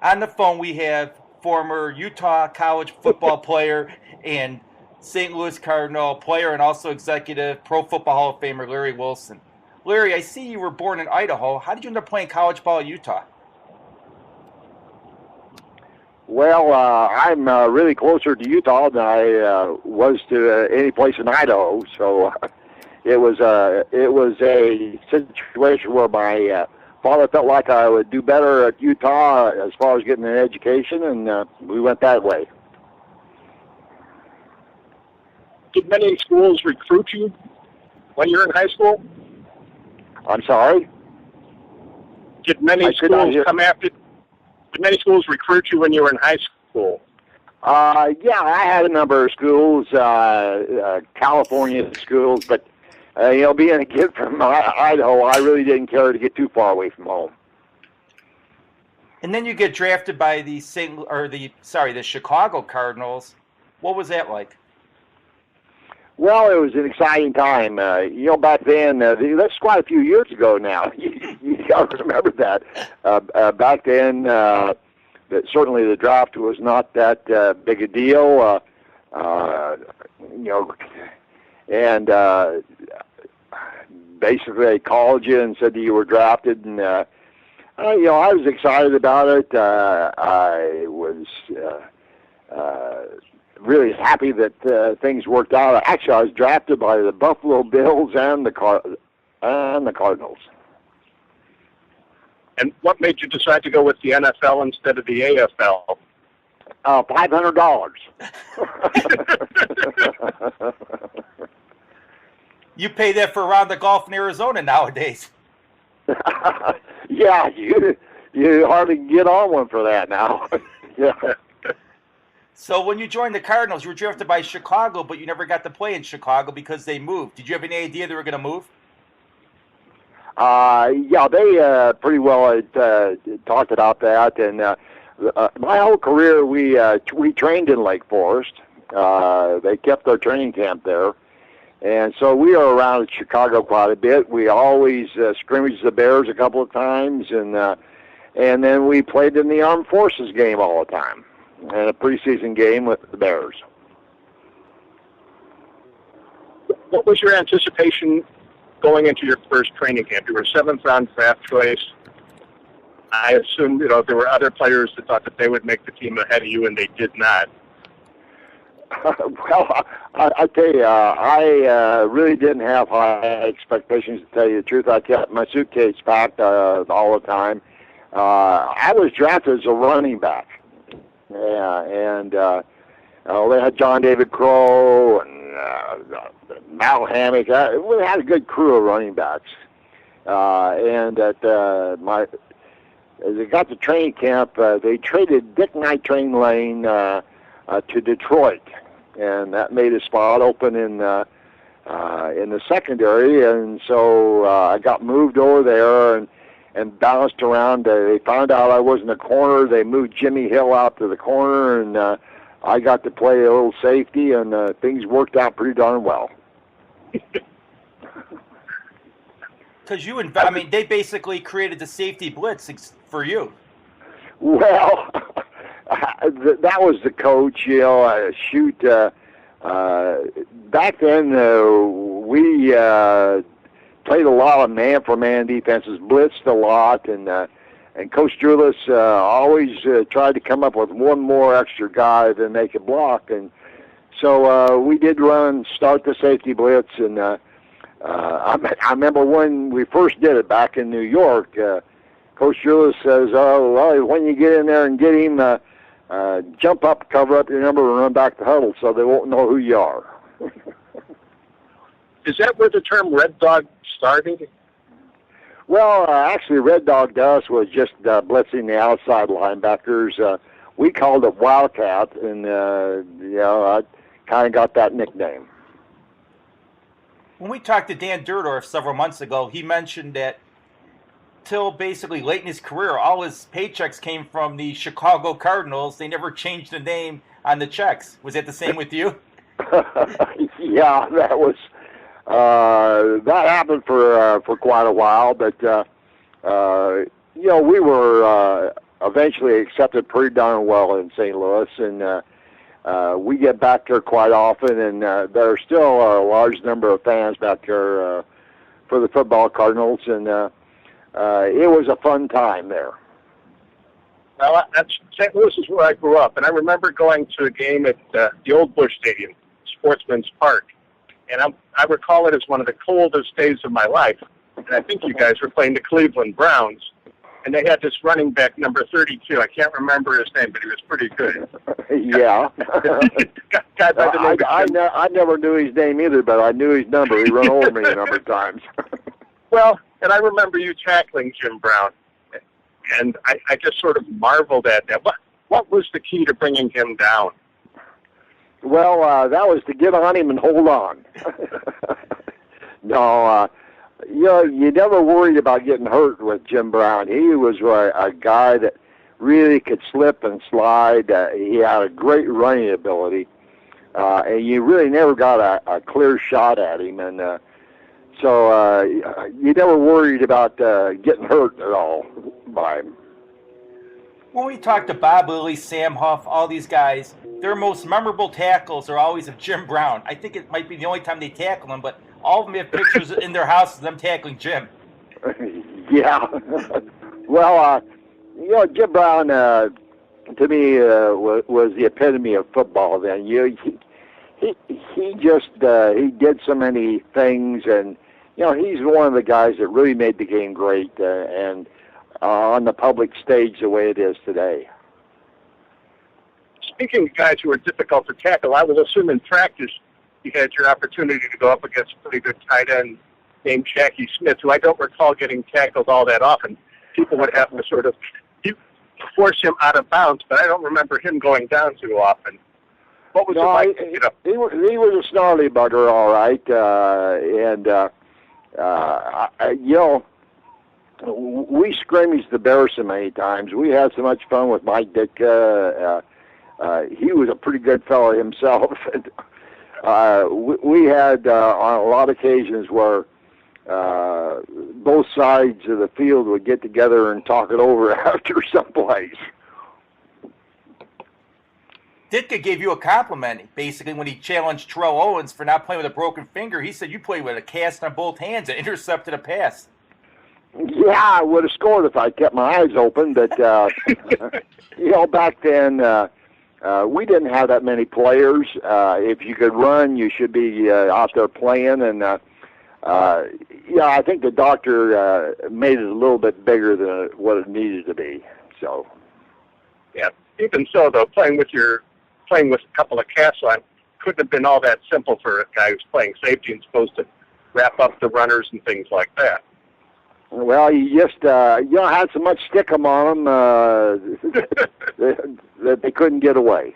On the phone, we have former Utah college football player and St. Louis Cardinal player and also executive Pro Football Hall of Famer Larry Wilson. Larry, I see you were born in Idaho. How did you end up playing college ball at Utah? Well, I'm really closer to Utah than I was to any place in Idaho. So it was a situation where my father felt like I would do better at Utah as far as getting an education, and we went that way. Did many schools recruit you when you were in high school? I'm sorry? Did many schools come after? Did many schools recruit you when you were in high school? Yeah, I had a number of schools, California schools, but being a kid from Idaho, I really didn't care to get too far away from home. And then you get drafted by the Chicago Cardinals. What was that like? Well, it was an exciting time. Back then, that's quite a few years ago now. You got to remember that. Back then, certainly the draft was not that big a deal. And basically they called you and said that you were drafted, and I was excited about it. I was really happy that things worked out. Actually, I was drafted by the Buffalo Bills and the Cardinals. And what made you decide to go with the NFL instead of the AFL? $500. You pay that for a round of golf in Arizona nowadays. Yeah, you hardly get on one for that now. Yeah. So when you joined the Cardinals, you were drafted by Chicago, but you never got to play in Chicago because they moved. Did you have any idea they were going to move? Yeah, they pretty well talked about that. And my whole career, we trained in Lake Forest. They kept our training camp there. And so we were around Chicago quite a bit. We always scrimmaged the Bears a couple of times, and then we played in the Armed Forces game all the time, and a preseason game with the Bears. What was your anticipation going into your first training camp? You were 7th round draft choice. I assume there were other players that thought that they would make the team ahead of you, and they did not. Well, I tell you, I really didn't have high expectations, to tell you the truth. I kept my suitcase packed all the time. I was drafted as a running back. Yeah, and they had John David Crow and Mal Hammock. We had a good crew of running backs. And as they got to training camp, they traded Dick Night Train Lane to Detroit, and that made a spot open in the secondary, and so I got moved over there and bounced around. They found out I wasn't a corner. They moved Jimmy Hill out to the corner, and I got to play a little safety, and things worked out pretty darn well. Because they basically created the safety blitz for you. Well, that was the coach, shoot. Back then, we played a lot of man-for-man defenses, blitzed a lot, and Coach Drulis always tried to come up with one more extra guy to make a block, and so we did start the safety blitz, and I remember when we first did it back in New York, Coach Drulis says, well, when you get in there and get him, jump up, cover up your number, and run back to huddle so they won't know who you are. Is that where the term Red Dog started? Well, actually, Red Dog to us was just blitzing the outside linebackers. We called it Wildcat, and I kind of got that nickname. When we talked to Dan Dierdorf several months ago, he mentioned that till basically late in his career, all his paychecks came from the Chicago Cardinals. They never changed the name on the checks. Was that the same with you? Yeah, that was that happened for quite a while. But we were eventually accepted pretty darn well in St. Louis, and we get back there quite often, and there are still a large number of fans back there for the football Cardinals, and it was a fun time there. Well, St. Louis is where I grew up, and I remember going to a game at the old Busch Stadium, Sportsman's Park, and I recall it as one of the coldest days of my life. And I think you guys were playing the Cleveland Browns, and they had this running back, number 32. I can't remember his name, but he was pretty good. Yeah. I never knew his name either, but I knew his number. He ran over me a number of times. Well, and I remember you tackling Jim Brown, and I just sort of marveled at that. What was the key to bringing him down? Well, that was to get on him and hold on. No, you never worried about getting hurt with Jim Brown. He was a guy that really could slip and slide. He had a great running ability, and you really never got a clear shot at him. And so you never worried about getting hurt at all by him. When we talk to Bob Lilly, Sam Huff, all these guys, their most memorable tackles are always of Jim Brown. I think it might be the only time they tackle him, but all of them have pictures in their house of them tackling Jim. Yeah. Well, Jim Brown, to me, was the epitome of football then. He did so many things, and, he's one of the guys that really made the game great, and on the public stage the way it is today. Speaking of guys who are difficult to tackle, I will assume in practice you had your opportunity to go up against a pretty good tight end named Jackie Smith, who I don't recall getting tackled all that often. People would have to sort of force him out of bounds, but I don't remember him going down too often. What was it like? He was a snarly bugger, all right, we scrimmaged the Bears so many times. We had so much fun with Mike Ditka. He was a pretty good fellow himself. We had on a lot of occasions where both sides of the field would get together and talk it over after someplace. Ditka gave you a compliment, basically, when he challenged Terrell Owens for not playing with a broken finger. He said you played with a cast on both hands and intercepted a pass. Yeah, I would have scored if I kept my eyes open, but, back then we didn't have that many players. If you could run, you should be out there playing, and I think the doctor made it a little bit bigger than what it needed to be. So, yeah. Even so, though, playing with a couple of casts on couldn't have been all that simple for a guy who's playing safety and supposed to wrap up the runners and things like that. Well, you just had so much stickum on them that they couldn't get away.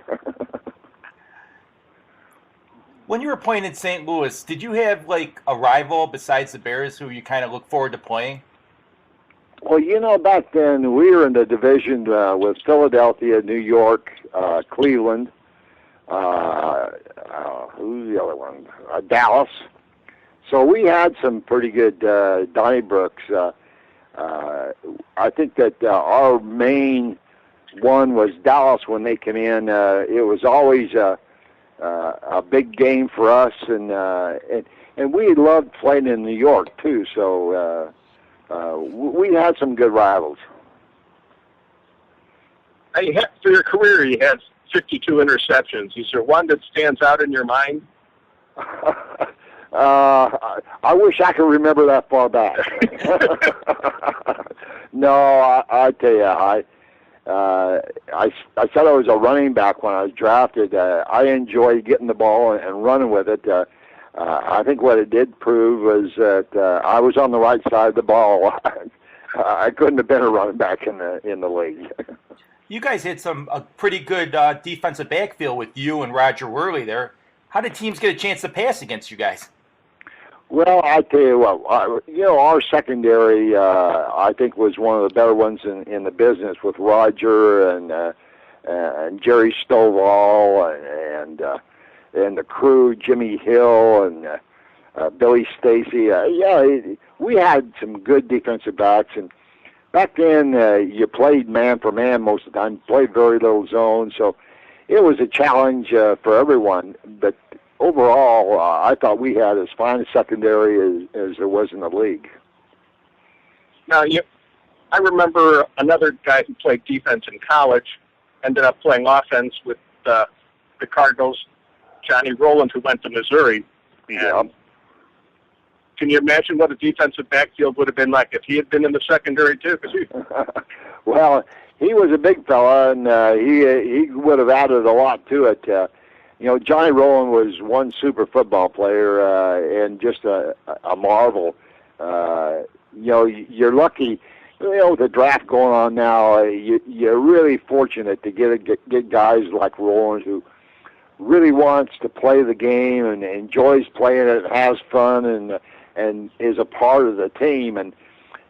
When you were playing in St. Louis, did you have like a rival besides the Bears who you kind of look forward to playing? Well, back then we were in the division with Philadelphia, New York, Cleveland. Who's the other one? Dallas. So we had some pretty good Donnybrooks. I think that our main one was Dallas when they came in. It was always a big game for us, and we loved playing in New York too. So we had some good rivals. For your career, you had 52 interceptions. Is there one that stands out in your mind? I wish I could remember that far back. No, I tell you, I said I was a running back when I was drafted. I enjoyed getting the ball and running with it. I think what it did prove was that I was on the right side of the ball. I couldn't have been a running back in the league. You guys had a pretty good defensive backfield with you and Roger Worley there. How did teams get a chance to pass against you guys? Well, I tell you what, our secondary, I think, was one of the better ones in the business with Roger and Jerry Stovall and the crew, Jimmy Hill and Billy Stacy. We had some good defensive backs, and back then you played man for man most of the time. You played very little zone, so it was a challenge for everyone. But overall, I thought we had as fine a secondary as there was in the league. Now, I remember another guy who played defense in college ended up playing offense with the Cardinals, Johnny Rowland, who went to Missouri. Yeah. Can you imagine what a defensive backfield would have been like if he had been in the secondary too? Well, he was a big fella, and he would have added a lot to it. Johnny Rowland was one super football player and just a marvel. You're lucky. With the draft going on now, you're really fortunate to get guys like Rowland who really wants to play the game and enjoys playing it, has fun, and is a part of the team. And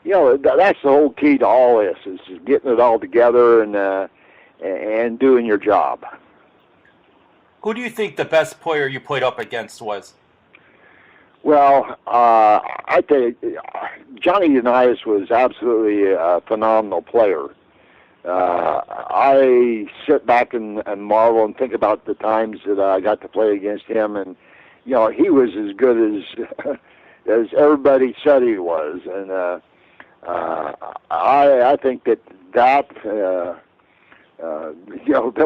that's the whole key to all this, is getting it all together and doing your job. Who do you think the best player you played up against was? Well, I think Johnny Unitas was absolutely a phenomenal player. I sit back and marvel and think about the times that I got to play against him, and he was as good as everybody said he was. And I think that there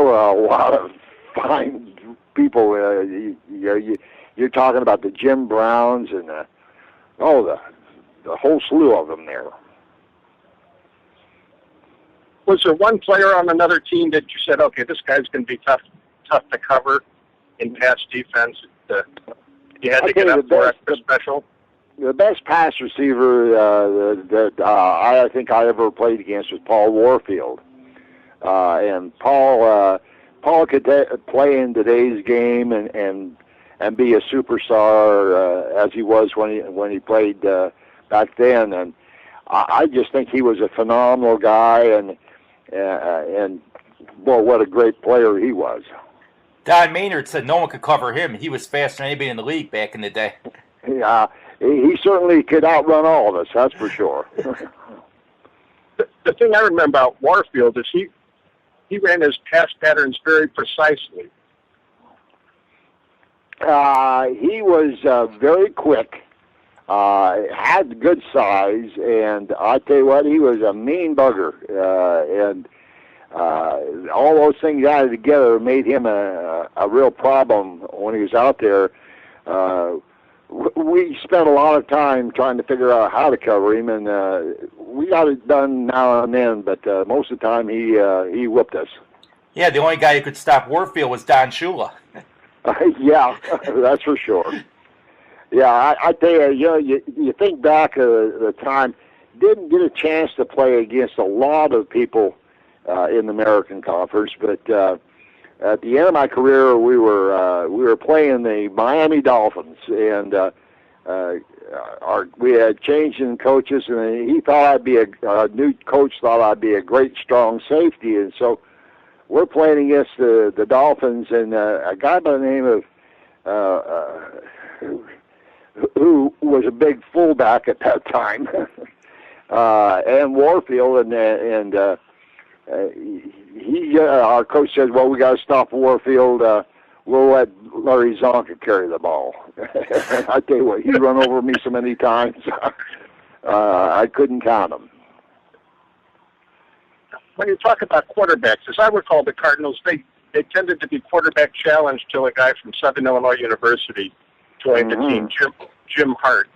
were a lot of fine people. You're talking about the Jim Browns and the whole slew of them there. Was there one player on another team that you said, okay, this guy's going to be tough to cover in pass defense? You had to get up for extra special? The best pass receiver that I think I ever played against was Paul Warfield. And Paul could play in today's game and be a superstar as he was when he played back then. And I just think he was a phenomenal guy, and what a great player he was. Don Maynard said no one could cover him. He was faster than anybody in the league back in the day. Yeah, he certainly could outrun all of us, that's for sure. The thing I remember about Warfield is he ran his pass patterns very precisely. He was very quick, had good size, and I tell you what, he was a mean bugger. And all those things added together made him a real problem when he was out there. We spent a lot of time trying to figure out how to cover him, and we got it done now and then, but most of the time he whipped us. Yeah, the only guy who could stop Warfield was Don Shula. Yeah, that's for sure. Yeah, I tell you, you think back the time, didn't get a chance to play against a lot of people in the American Conference, but at the end of my career, we were playing the Miami Dolphins, and we had changed in coaches, and he thought a new coach thought I'd be a great strong safety, and so we're playing against the Dolphins, and a guy by the name of who was a big fullback at that time, and Warfield, and our coach said, "Well, we got to stop Warfield. We'll let Larry Zonka carry the ball." And I tell you what, he run over me so many times, I couldn't count them. When you talk about quarterbacks, as I recall, the Cardinals, they tended to be quarterback challenged till a guy from Southern Illinois University joined the team, Jim Hart.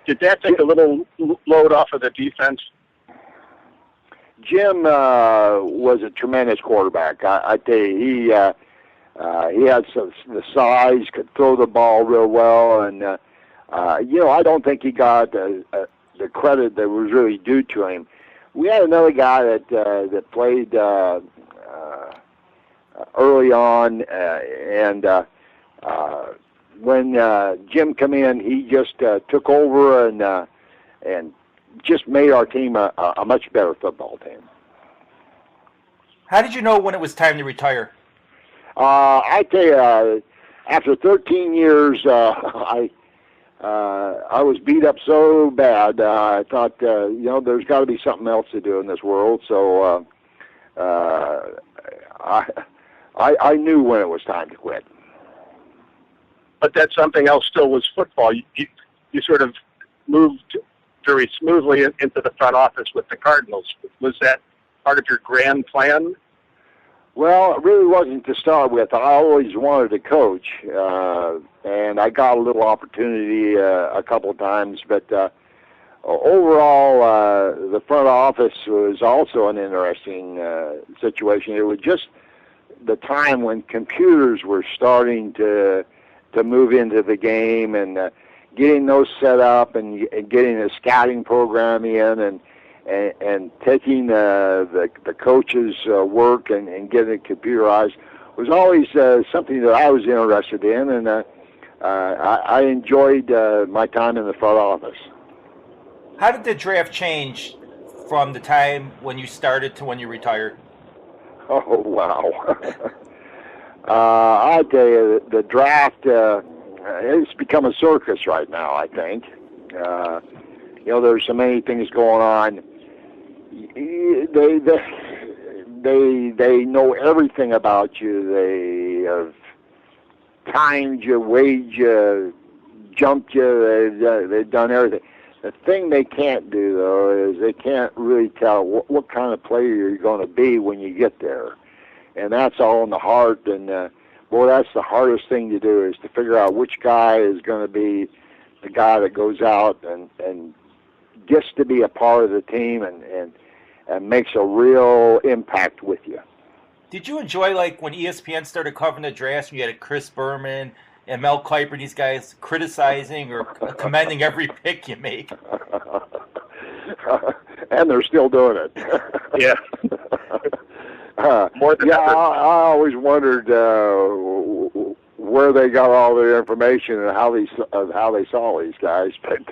Did that take a little load off of the defense? Jim was a tremendous quarterback. I tell you, he had the size, could throw the ball real well, and I don't think he got the credit that was really due to him. We had another guy that played early on, and when Jim came in, he just took over and just made our team a much better football team. How did you know when it was time to retire? I tell you, after 13 years, I I was beat up so bad. I thought, there's got to be something else to do in this world. So I knew when it was time to quit. But that something else still was football. You sort of moved very smoothly into the front office with the Cardinals. Was that part of your grand plan? Well, it really wasn't to start with. I always wanted to coach, and I got a little opportunity a couple of times. But overall, the front office was also an interesting situation. It was just the time when computers were starting to move into the game, and getting those set up, and getting a scouting program in, and taking the coaches' work and getting it computerized was always something that I was interested in, and I enjoyed my time in the front office. How did the draft change from the time when you started to when you retired? Oh, wow. I tell you, the draft, it's become a circus right now, I think. There's so many things going on. They know everything about you. They have timed you, weighed you, jumped you. They've done everything. The thing they can't do, though, is they can't really tell what kind of player you're going to be when you get there. And that's all in the heart. And, that's the hardest thing to do, is to figure out which guy is going to be the guy that goes out and gets to be a part of the team and makes a real impact with you. Did you enjoy, when ESPN started covering the draft, and you had Chris Berman and Mel Kiper, these guys criticizing or commending every pick you make? And they're still doing it. Yeah. More than ever. I always wondered where they got all their information and how they saw these guys. But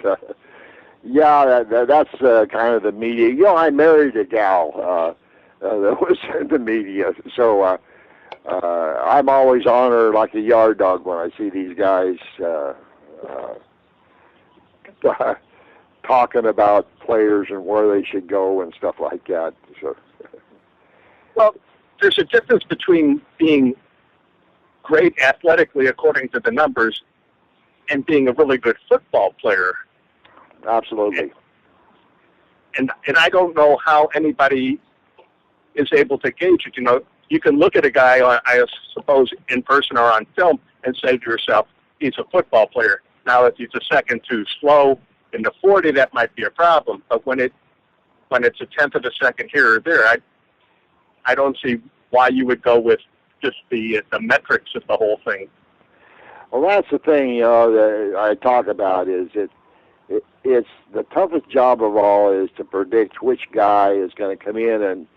that's kind of the media. I married a gal that was in the media, so I'm always honored like a yard dog when I see these guys talking about players and where they should go and stuff like that. So. Well, there's a difference between being great athletically according to the numbers and being a really good football player. Absolutely. And I don't know how anybody is able to gauge it. You can look at a guy, I suppose, in person or on film and say to yourself, he's a football player. Now, if he's a second too slow in the 40, that might be a problem. But when it's a tenth of a second here or there, I don't see why you would go with just the metrics of the whole thing. Well, that's the thing, that I talk about is it's the toughest job of all is to predict which guy is going to come in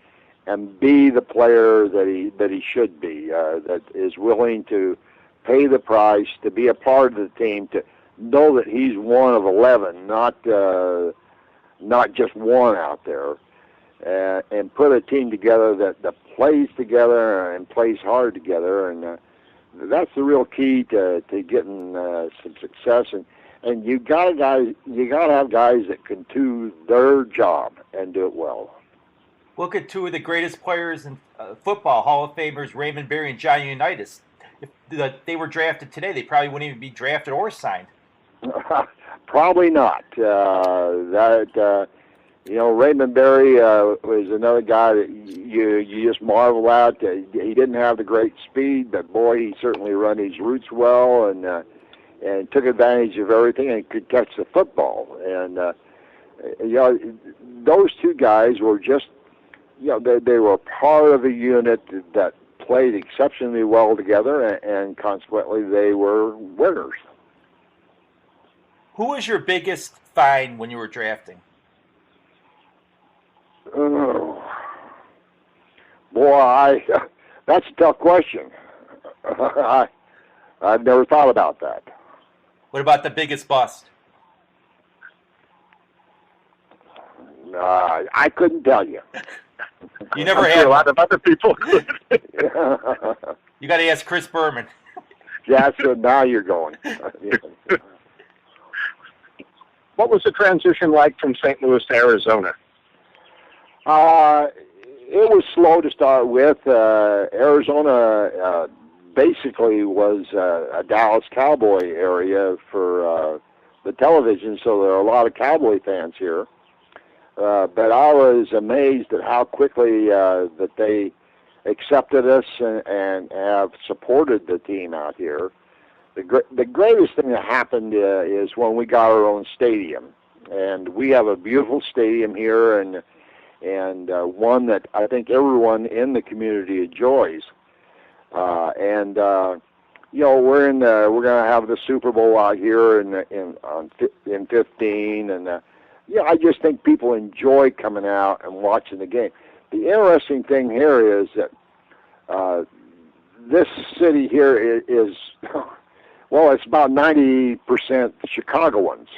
and be the player that he should be, that is willing to pay the price, to be a part of the team, to know that he's one of 11, not just one out there. And put a team together that plays together and plays hard together, and that's the real key to getting some success. And you got to have guys that can do their job and do it well. Look at two of the greatest players in football, Hall of Famers Raymond and John Unitas. If they were drafted today, they probably wouldn't even be drafted or signed. Probably not. Raymond Berry was another guy that you just marvel at. He didn't have the great speed, but boy, he certainly run his routes well and took advantage of everything and could catch the football. And those two guys were just, they were part of a unit that played exceptionally well together, and consequently, they were winners. Who was your biggest find when you were drafting? Oh, boy, that's a tough question. I've never thought about that. What about the biggest bust? I couldn't tell you. You never I'm had sure a lot of other people. You got to ask Chris Berman. Yeah, so now you're going. What was the transition like from St. Louis to Arizona? It was slow to start with. Arizona basically was a Dallas Cowboy area for the television, so there are a lot of Cowboy fans here. But I was amazed at how quickly that they accepted us and have supported the team out here. The greatest thing that happened is when we got our own stadium, and we have a beautiful stadium here, and one that I think everyone in the community enjoys. You know, we're going to have the Super Bowl out here in 15, and yeah, I just think people enjoy coming out and watching the game. The interesting thing here is that this city here is well, it's about 90% Chicagoans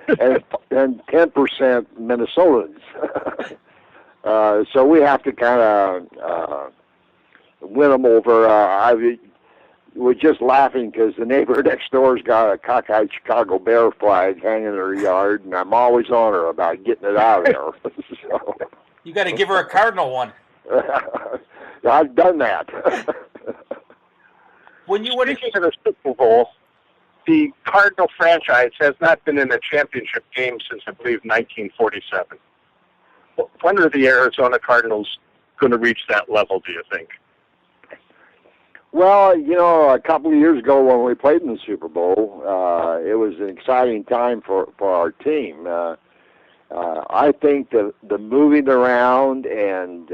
and 10% Minnesotans. So we have to kind of win them over. I was just laughing because the neighbor next door's got a cockeyed Chicago Bear flag hanging in her yard, and I'm always on her about getting it out of there. So, you got to give her a Cardinal one. I've done that. Speaking of the Super Bowl, the Cardinal franchise has not been in a championship game since, I believe, 1947. When are the Arizona Cardinals going to reach that level, do you think? Well, you know, a couple of years ago when we played in the Super Bowl, it was an exciting time for our team. I think the moving around and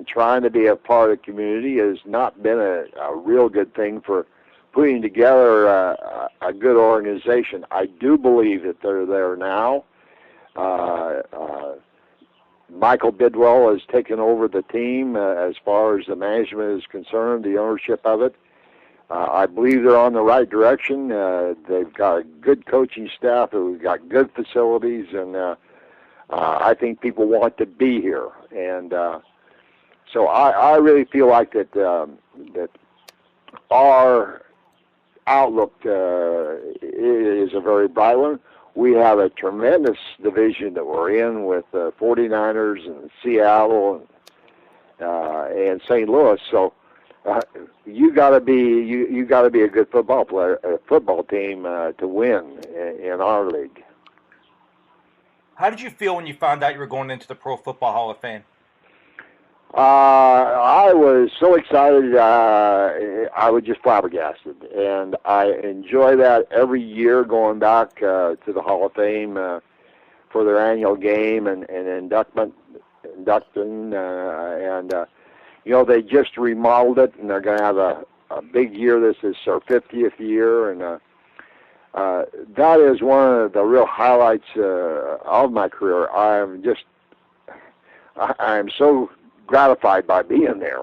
trying to be a part of the community has not been a real good thing for putting together a good organization. I do believe that they're there now. Michael Bidwell has taken over the team as far as the management is concerned, the ownership of it. I believe they're on the right direction. They've got a good coaching staff. We've got good facilities, and I think people want to be here. And so I really feel like that our outlook is a very bright one. We have a tremendous division that we're in with 49ers and Seattle and St. Louis. So you got to be a good football player, a football team to win in our league. How did you feel when you found out you were going into the Pro Football Hall of Fame? I was so excited. I was just flabbergasted, and I enjoy that every year, going back to the Hall of Fame for their annual game and inducting. You know, they just remodeled it, and they're going to have a big year. This is our 50th year, and that is one of the real highlights of my career. I'm so gratified by being there.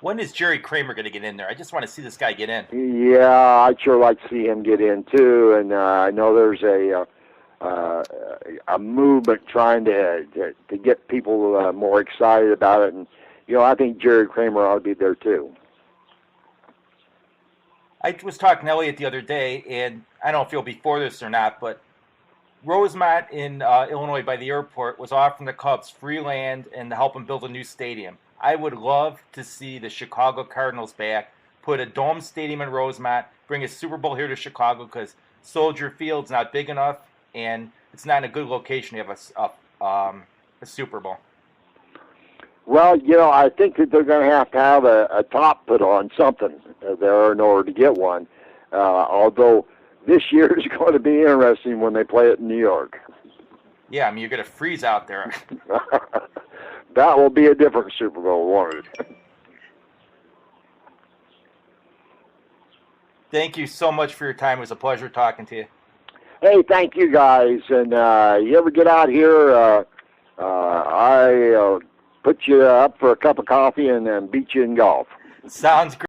When is Jerry Kramer going to get in there? I just want to see this guy get in. Yeah, I'd sure like to see him get in too. And I know there's a movement trying to get people more excited about it. And you know, I think Jerry Kramer ought to be there too. I was talking to Elliott the other day, and I don't know if he'll be for this or not, but Rosemont in Illinois by the airport was offering the Cubs free land and to help them build a new stadium. I would love to see the Chicago Cardinals back, put a dome stadium in Rosemont, bring a Super Bowl here to Chicago because Soldier Field's not big enough and it's not in a good location to have a Super Bowl. Well, you know, I think that they're going to have a top put on something there in order to get one, although this year is going to be interesting when they play it in New York. Yeah, I mean, you're going to freeze out there. That will be a different Super Bowl, won't it? Thank you so much for your time. It was a pleasure talking to you. Hey, thank you guys. And you ever get out here, I put you up for a cup of coffee and then beat you in golf. Sounds great.